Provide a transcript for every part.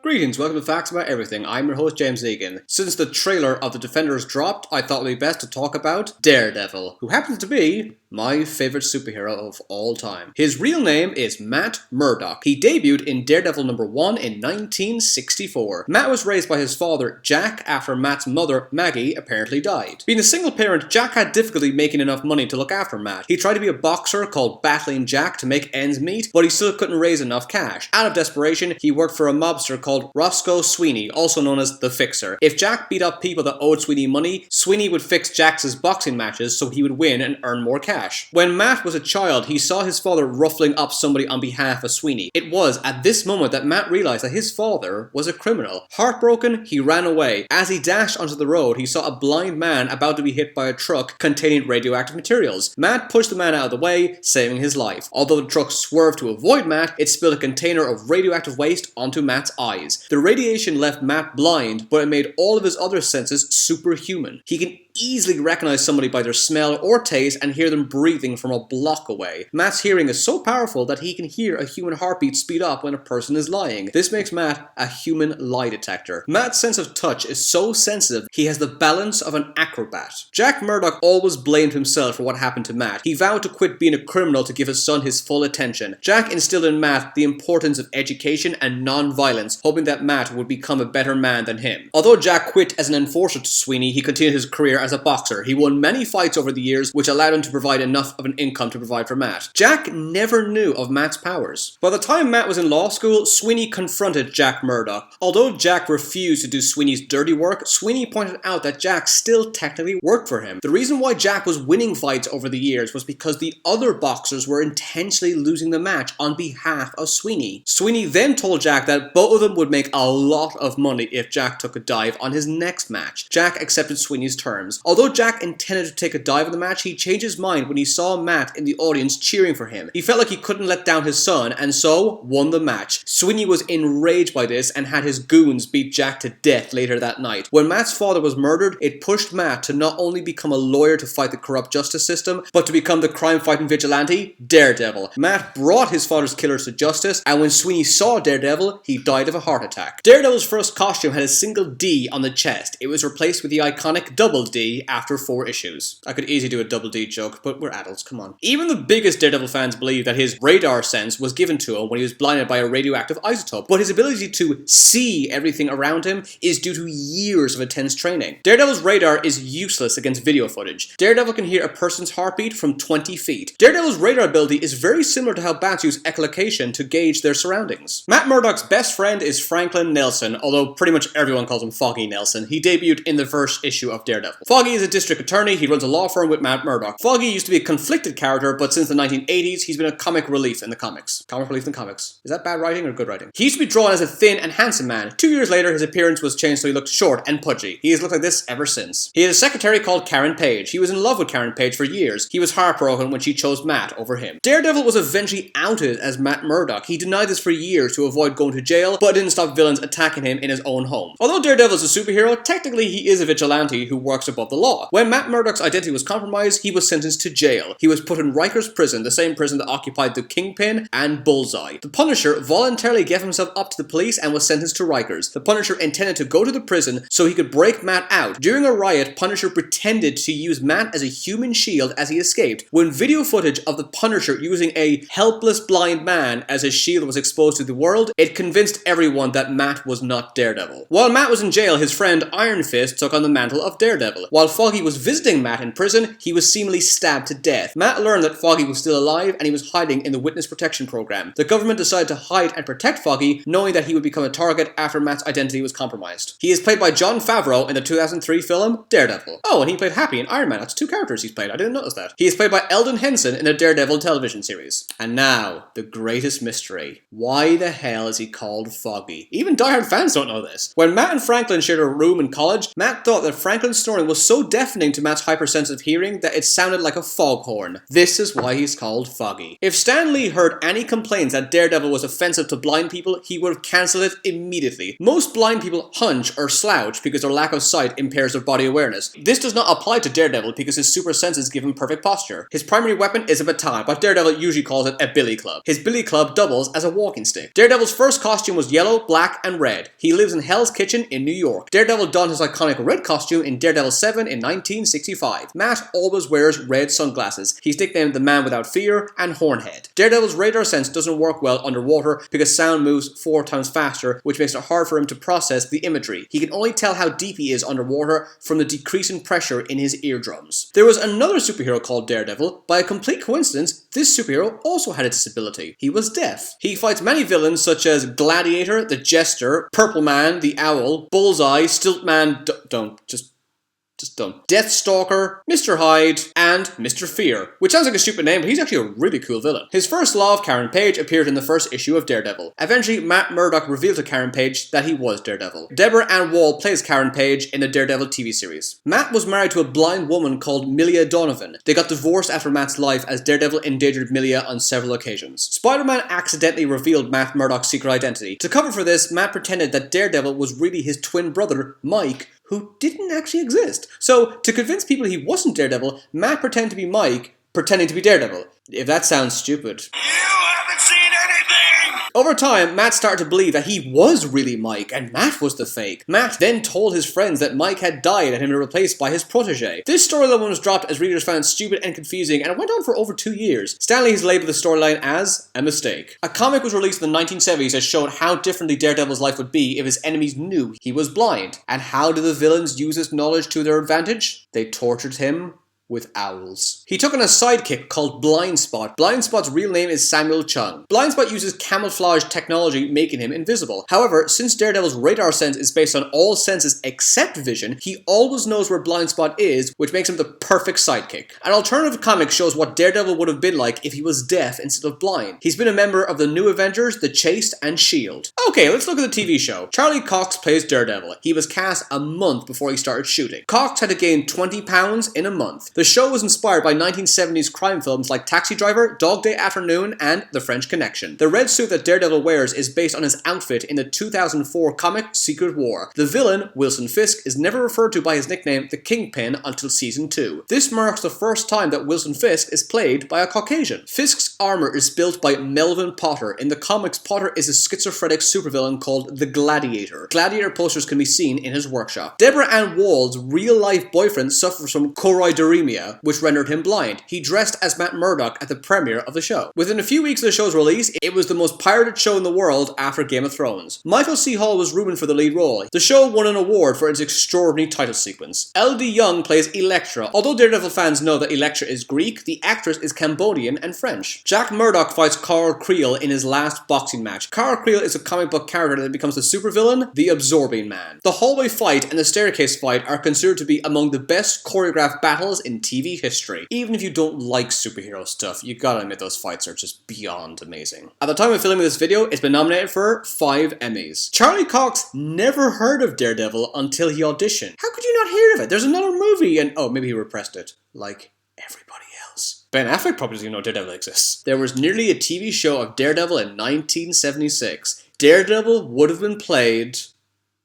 Greetings, welcome to Facts About Everything. I'm your host, James Egan. Since the trailer of The Defenders dropped, I thought it would be best to talk about Daredevil, who happens to be my favorite superhero of all time. His real name is Matt Murdock. He debuted in Daredevil number 1 in 1964. Matt was raised by his father, Jack, after Matt's mother, Maggie, apparently died. Being a single parent, Jack had difficulty making enough money to look after Matt. He tried to be a boxer called Battling Jack to make ends meet, but he still couldn't raise enough cash. Out of desperation, he worked for a mobster called Roscoe Sweeney, also known as the Fixer. If Jack beat up people that owed Sweeney money, Sweeney would fix Jack's boxing matches so he would win and earn more cash. When Matt was a child, he saw his father ruffling up somebody on behalf of Sweeney. It was at this moment that Matt realized that his father was a criminal. Heartbroken, he ran away. As he dashed onto the road, he saw a blind man about to be hit by a truck containing radioactive materials. Matt pushed the man out of the way, saving his life. Although the truck swerved to avoid Matt, it spilled a container of radioactive waste onto Matt's eyes. The radiation left Matt blind, but it made all of his other senses superhuman. He can easily recognize somebody by their smell or taste and hear them breathing from a block away. Matt's hearing is so powerful that he can hear a human heartbeat speed up when a person is lying. This makes Matt a human lie detector. Matt's sense of touch is so sensitive, he has the balance of an acrobat. Jack Murdock always blamed himself for what happened to Matt. He vowed to quit being a criminal to give his son his full attention. Jack instilled in Matt the importance of education and non-violence, hoping that Matt would become a better man than him. Although Jack quit as an enforcer to Sweeney, he continued his career as a boxer. He won many fights over the years, which allowed him to provide enough of an income to provide for Matt. Jack never knew of Matt's powers. By the time Matt was in law school, Sweeney confronted Jack Murdock. Although Jack refused to do Sweeney's dirty work, Sweeney pointed out that Jack still technically worked for him. The reason why Jack was winning fights over the years was because the other boxers were intentionally losing the match on behalf of Sweeney. Sweeney then told Jack that both of them would make a lot of money if Jack took a dive on his next match. Jack accepted Sweeney's terms. Although Jack intended to take a dive in the match, he changed his mind when he saw Matt in the audience cheering for him. He felt like he couldn't let down his son, and so won the match. Sweeney was enraged by this and had his goons beat Jack to death later that night. When Matt's father was murdered, it pushed Matt to not only become a lawyer to fight the corrupt justice system, but to become the crime-fighting vigilante, Daredevil. Matt brought his father's killers to justice, and when Sweeney saw Daredevil, he died of a heart attack. Daredevil's first costume had a single D on the chest. It was replaced with the iconic double D after 4 issues. I could easily do a double D joke, but we're adults, come on. Even the biggest Daredevil fans believe that his radar sense was given to him when he was blinded by a radioactive isotope, but his ability to see everything around him is due to years of intense training. Daredevil's radar is useless against video footage. Daredevil can hear a person's heartbeat from 20 feet. Daredevil's radar ability is very similar to how bats use echolocation to gauge their surroundings. Matt Murdock's best friend is Franklin Nelson, although pretty much everyone calls him Foggy Nelson. He debuted in the first issue of Daredevil. Foggy is a district attorney. He runs a law firm with Matt Murdock. Foggy used to be a conflicted character, but since the 1980s, he's been a comic relief in the comics. Comic relief in the comics. Is that bad writing or good writing? He used to be drawn as a thin and handsome man. 2 years later, his appearance was changed so he looked short and pudgy. He has looked like this ever since. He had a secretary called Karen Page. He was in love with Karen Page for years. He was heartbroken when she chose Matt over him. Daredevil was eventually outed as Matt Murdock. He denied this for years to avoid going to jail, but it didn't stop villains attacking him in his own home. Although Daredevil is a superhero, technically he is a vigilante who works above the law. When Matt Murdock's identity was compromised, he was sentenced to jail. He was put in Rikers Prison, the same prison that occupied the Kingpin and Bullseye. The Punisher voluntarily gave himself up to the police and was sentenced to Rikers. The Punisher intended to go to the prison so he could break Matt out. During a riot, Punisher pretended to use Matt as a human shield as he escaped. When video footage of the Punisher using a helpless blind man as his shield was exposed to the world, it convinced everyone that Matt was not Daredevil. While Matt was in jail, his friend Iron Fist took on the mantle of Daredevil. While Foggy was visiting Matt in prison, he was seemingly stabbed to death. Matt learned that Foggy was still alive and he was hiding in the witness protection program. The government decided to hide and protect Foggy, knowing that he would become a target after Matt's identity was compromised. He is played by Jon Favreau in the 2003 film Daredevil. Oh, and he played Happy in Iron Man. That's 2 characters he's played. I didn't notice that. He is played by Eldon Henson in the Daredevil television series. And now, the greatest mystery. Why the hell is he called Foggy? Even diehard fans don't know this. When Matt and Franklin shared a room in college, Matt thought that Franklin's snoring was was so deafening to Matt's hypersensitive hearing that it sounded like a foghorn. This is why he's called Foggy. If Stan Lee heard any complaints that Daredevil was offensive to blind people, he would have cancelled it immediately. Most blind people hunch or slouch because their lack of sight impairs their body awareness. This does not apply to Daredevil because his super senses give him perfect posture. His primary weapon is a baton, but Daredevil usually calls it a billy club. His billy club doubles as a walking stick. Daredevil's first costume was yellow, black, and red. He lives in Hell's Kitchen in New York. Daredevil donned his iconic red costume in Daredevil 7 in 1965. Matt always wears red sunglasses. He's nicknamed the Man Without Fear and Hornhead. Daredevil's radar sense doesn't work well underwater because sound moves 4 times faster, which makes it hard for him to process the imagery. He can only tell how deep he is underwater from the decreasing pressure in his eardrums. There was another superhero called Daredevil. By a complete coincidence, this superhero also had a disability. He was deaf. He fights many villains such as Gladiator, the Jester, Purple Man, the Owl, Bullseye, Stiltman, Deathstalker, Mr. Hyde, and Mr. Fear, which sounds like a stupid name, but he's actually a really cool villain. His first love, Karen Page, appeared in the first issue of Daredevil. Eventually, Matt Murdock revealed to Karen Page that he was Daredevil. Deborah Ann Wall plays Karen Page in the Daredevil TV series. Matt was married to a blind woman called Milia Donovan. They got divorced after Matt's life as Daredevil endangered Milia on several occasions. Spider-Man accidentally revealed Matt Murdock's secret identity. To cover for this, Matt pretended that Daredevil was really his twin brother, Mike, who didn't actually exist. So, to convince people he wasn't Daredevil, Matt pretended to be Mike, pretending to be Daredevil. If that sounds stupid. You haven't seen anything! Over time, Matt started to believe that he was really Mike, and Matt was the fake. Matt then told his friends that Mike had died and had been replaced by his protege. This storyline was dropped as readers found it stupid and confusing, and it went on for over 2 years. Stan Lee has labeled the storyline as a mistake. A comic was released in the 1970s that showed how differently Daredevil's life would be if his enemies knew he was blind. And how did the villains use this knowledge to their advantage? They tortured him with owls. He took on a sidekick called Blindspot. Blindspot's real name is Samuel Chung. Blindspot uses camouflage technology, making him invisible. However, since Daredevil's radar sense is based on all senses except vision, he always knows where Blindspot is, which makes him the perfect sidekick. An alternative comic shows what Daredevil would have been like if he was deaf instead of blind. He's been a member of the New Avengers, The Chased, and S.H.I.E.L.D. Okay, let's look at the TV show. Charlie Cox plays Daredevil. He was cast a month before he started shooting. Cox had to gain 20 pounds in a month. The show was inspired by 1970s crime films like Taxi Driver, Dog Day Afternoon, and The French Connection. The red suit that Daredevil wears is based on his outfit in the 2004 comic Secret War. The villain, Wilson Fisk, is never referred to by his nickname, the Kingpin, until season 2. This marks the first time that Wilson Fisk is played by a Caucasian. Fisk's armor is built by Melvin Potter. In the comics, Potter is a schizophrenic supervillain called the Gladiator. Gladiator posters can be seen in his workshop. Deborah Ann Wall's real-life boyfriend suffers from choroideremia, which rendered him blind. He dressed as Matt Murdock at the premiere of the show. Within a few weeks of the show's release, it was the most pirated show in the world after Game of Thrones. Michael C. Hall was rumored for the lead role. The show won an award for its extraordinary title sequence. L.D. Young plays Elektra. Although Daredevil fans know that Elektra is Greek, the actress is Cambodian and French. Jack Murdock fights Carl Creel in his last boxing match. Carl Creel is a comic book character that becomes the supervillain, the Absorbing Man. The hallway fight and the staircase fight are considered to be among the best choreographed battles in TV history. Even if you don't like superhero stuff, you gotta admit those fights are just beyond amazing. At the time of filming this video, it's been nominated for 5 Emmys. Charlie Cox never heard of Daredevil until he auditioned. How could you not hear of it? There's another movie and oh, maybe he repressed it. Like everybody else. Ben Affleck probably doesn't even know Daredevil exists. There was nearly a TV show of Daredevil in 1976. Daredevil would have been played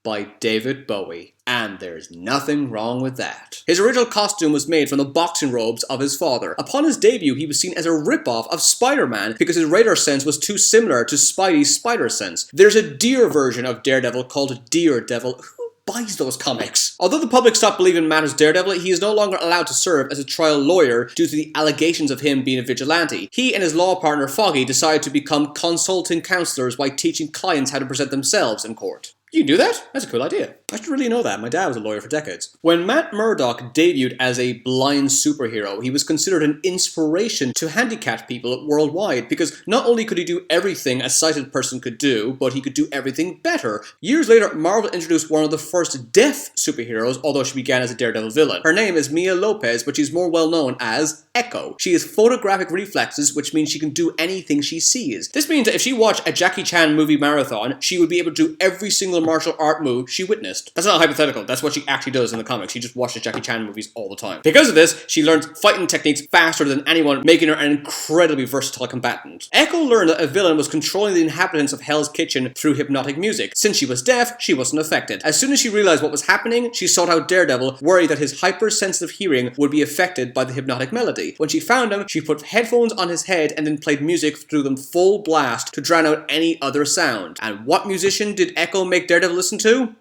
by David Bowie. And there's nothing wrong with that. His original costume was made from the boxing robes of his father. Upon his debut, he was seen as a ripoff of Spider-Man because his radar sense was too similar to Spidey's spider sense. There's a deer version of Daredevil called Daredevil. Who buys those comics? Although the public stopped believing Matt is Daredevil, he is no longer allowed to serve as a trial lawyer due to the allegations of him being a vigilante. He and his law partner Foggy decided to become consulting counselors by teaching clients how to present themselves in court. You knew that? That's a cool idea. I should really know that. My dad was a lawyer for decades. When Matt Murdock debuted as a blind superhero, he was considered an inspiration to handicapped people worldwide because not only could he do everything a sighted person could do, but he could do everything better. Years later, Marvel introduced one of the first deaf superheroes, although she began as a Daredevil villain. Her name is Mia Lopez, but she's more well known as Echo. She has photographic reflexes, which means she can do anything she sees. This means that if she watched a Jackie Chan movie marathon, she would be able to do every single martial art move she witnessed. gymnast. That's not hypothetical, that's what she actually does in the comics. She just watches Jackie Chan movies all the time. Because of this, she learns fighting techniques faster than anyone, making her an incredibly versatile combatant. Echo learned that a villain was controlling the inhabitants of Hell's Kitchen through hypnotic music. Since she was deaf, she wasn't affected. As soon as she realized what was happening, she sought out Daredevil, worried that his hypersensitive hearing would be affected by the hypnotic melody. When she found him, she put headphones on his head and then played music through them full blast to drown out any other sound. And what musician did Echo make Daredevil listen to?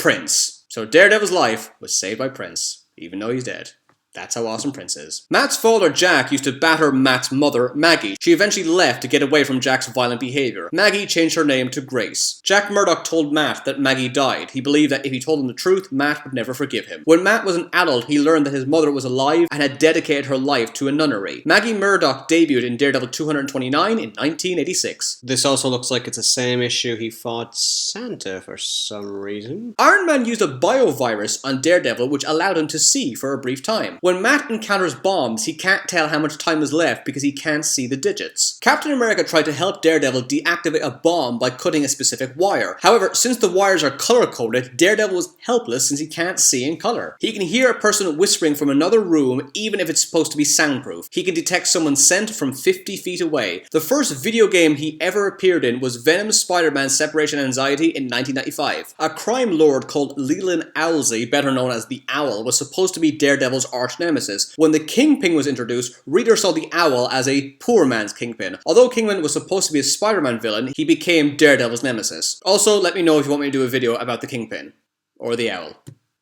Prince. So Daredevil's life was saved by Prince, even though he's dead. That's how awesome Prince is. Matt's father, Jack, used to batter Matt's mother, Maggie. She eventually left to get away from Jack's violent behavior. Maggie changed her name to Grace. Jack Murdock told Matt that Maggie died. He believed that if he told him the truth, Matt would never forgive him. When Matt was an adult, he learned that his mother was alive and had dedicated her life to a nunnery. Maggie Murdock debuted in Daredevil 229 in 1986. This also looks like it's the same issue he fought Santa for some reason. Iron Man used a biovirus on Daredevil which allowed him to see for a brief time. When Matt encounters bombs, he can't tell how much time is left because he can't see the digits. Captain America tried to help Daredevil deactivate a bomb by cutting a specific wire. However, since the wires are color-coded, Daredevil was helpless since he can't see in color. He can hear a person whispering from another room even if it's supposed to be soundproof. He can detect someone's scent from 50 feet away. The first video game he ever appeared in was Venom's Spider-Man Separation Anxiety in 1995. A crime lord called Leland Owlsey, better known as the Owl, was supposed to be Daredevil's arch nemesis. When the Kingpin was introduced, readers saw the Owl as a poor man's Kingpin. Although Kingpin was supposed to be a Spider-Man villain, he became Daredevil's nemesis. Also, let me know if you want me to do a video about the Kingpin. Or the Owl.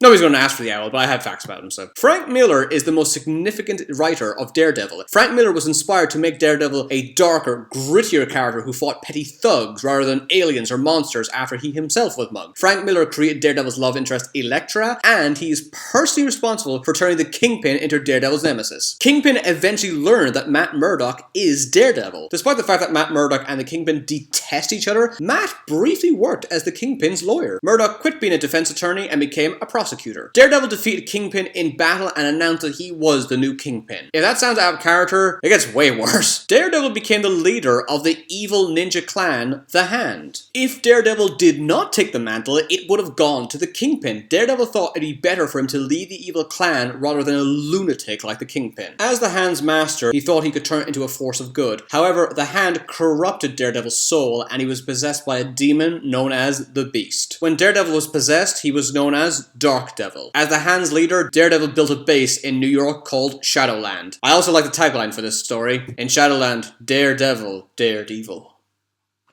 Nobody's going to ask for the Owl, but I have facts about him, so. Frank Miller is the most significant writer of Daredevil. Frank Miller was inspired to make Daredevil a darker, grittier character who fought petty thugs rather than aliens or monsters after he himself was mugged. Frank Miller created Daredevil's love interest Elektra, and he is personally responsible for turning the Kingpin into Daredevil's nemesis. Kingpin eventually learned that Matt Murdock is Daredevil. Despite the fact that Matt Murdock and the Kingpin detest each other, Matt briefly worked as the Kingpin's lawyer. Murdock quit being a defense attorney and became a prosecutor. Daredevil defeated Kingpin in battle and announced that he was the new Kingpin. If that sounds out of character, it gets way worse. Daredevil became the leader of the evil ninja clan, the Hand. If Daredevil did not take the mantle, it would have gone to the Kingpin. Daredevil thought it'd be better for him to lead the evil clan rather than a lunatic like the Kingpin. As the Hand's master, he thought he could turn it into a force of good. However, the Hand corrupted Daredevil's soul and he was possessed by a demon known as the Beast. When Daredevil was possessed, he was known as Dark Devil. As the Hand's leader, Daredevil built a base in New York called Shadowland. I also like the tagline for this story. In Shadowland, Daredevil, Daredevil.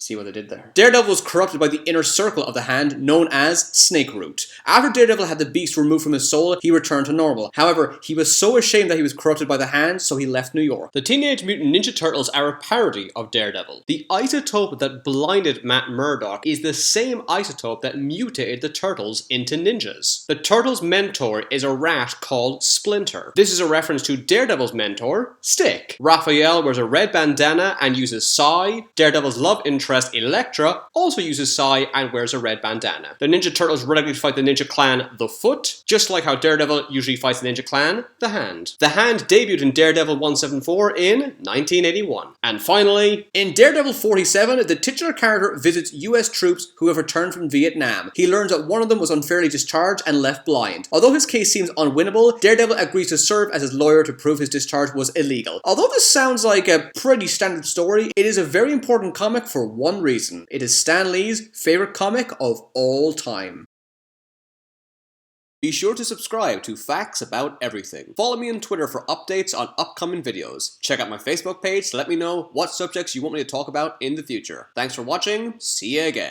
See what they did there. Daredevil was corrupted by the inner circle of the Hand, known as Snake Root. After Daredevil had the beast removed from his soul, he returned to normal. However, he was so ashamed that he was corrupted by the Hand, so he left New York. The Teenage Mutant Ninja Turtles are a parody of Daredevil. The isotope that blinded Matt Murdock is the same isotope that mutated the Turtles into ninjas. The Turtles' mentor is a rat called Splinter. This is a reference to Daredevil's mentor, Stick. Raphael wears a red bandana and uses Psy. Daredevil's love interest Elektra also uses Psy and wears a red bandana. The Ninja Turtles regularly fight the ninja clan The Foot, just like how Daredevil usually fights the ninja clan The Hand. The Hand debuted in Daredevil 174 in 1981. And finally, in Daredevil 47, the titular character visits US troops who have returned from Vietnam. He learns that one of them was unfairly discharged and left blind. Although his case seems unwinnable, Daredevil agrees to serve as his lawyer to prove his discharge was illegal. Although this sounds like a pretty standard story, it is a very important comic for one reason. It is Stan Lee's favorite comic of all time. Be sure to subscribe to Facts About Everything. Follow me on Twitter for updates on upcoming videos. Check out my Facebook page to let me know what subjects you want me to talk about in the future. Thanks for watching. See you again.